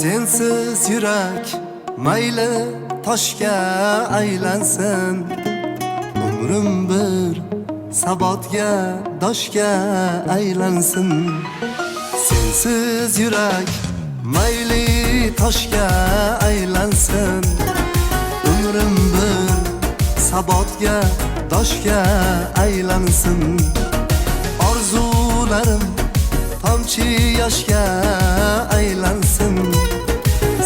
Sensiz yurak mayli toshga aylansin, umrim bir sabotga doshga aylansin. Sensiz yurak mayli toshga aylansin, umrim bir sabotga doshga aylansin. Orzularim tomchi yoshga aylansin,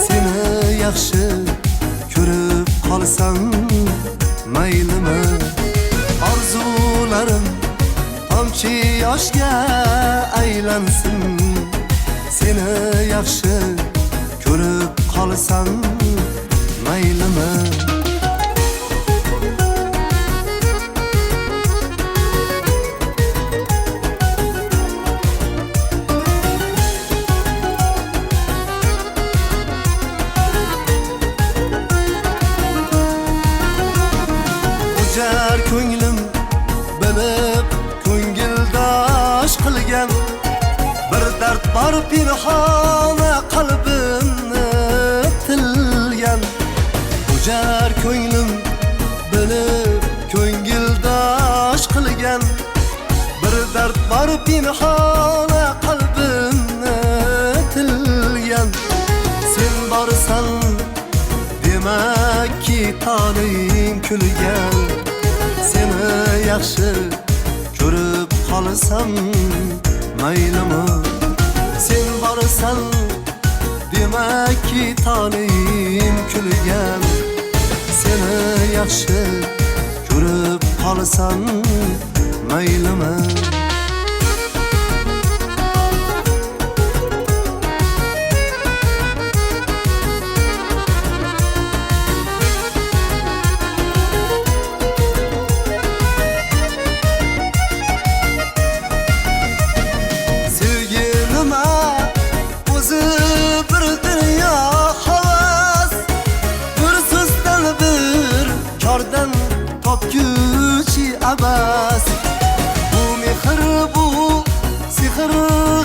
seni yaxshi ko'rib qolsam maylimi? Orzularim tomchi yoshga aylansin, seni yaxshi ko'rib qolsam maylimi? Ujar ko'nglim bilib ko'ngildosh qilgan, bir dard bor pinhona qalbimni tilgan. Ujar ko'nglim bilib ko'ngildosh qilgan, bir dard bor pinhona qalbimni tilgan. Sen borsan demak ki toning kulgan, seni yaxshi ko'rib qolsam maylimi? Sen borsan demak ki toning kulgan, seni yaxshi ko'rib qolsam maylimi? Topguchi abas, bu mehr bu sehr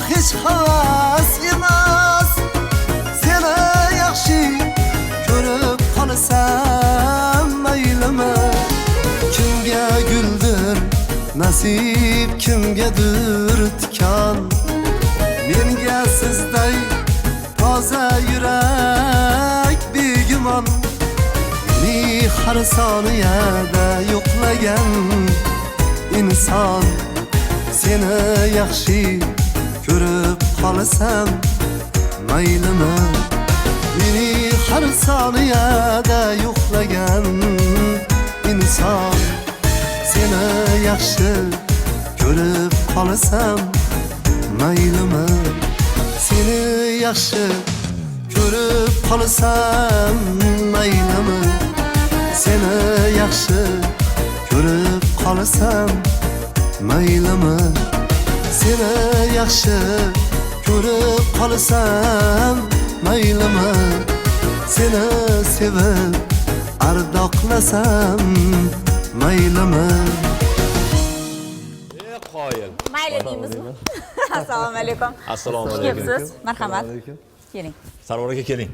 hech havas emas. Seni yaxshi ko'rib qolsam maylimi? Kimga guldir nasib, kimgadir tikan, menga sizday toza yurak begumon. Har soniyada yo'qlagan inson, seni yaxshi ko'rib qolsam maylimi? Meni har soniyada yo'qlagan inson, seni yaxshi ko'rib qolsam maylimi? Seni yaxshi ko'rib qolsam maylimi? Seni yaxshi ko'rib qolsam maylimi? Seni yaxshi ko'rib qolsam maylimi? Seni sevib ardoqlasam maylimi? Qoyil. Mayli deymizmi? Assalomu alaykum. Assalomu Xush alaykum. kelibsiz. Marhamat. Keling. Sarvar aka keling.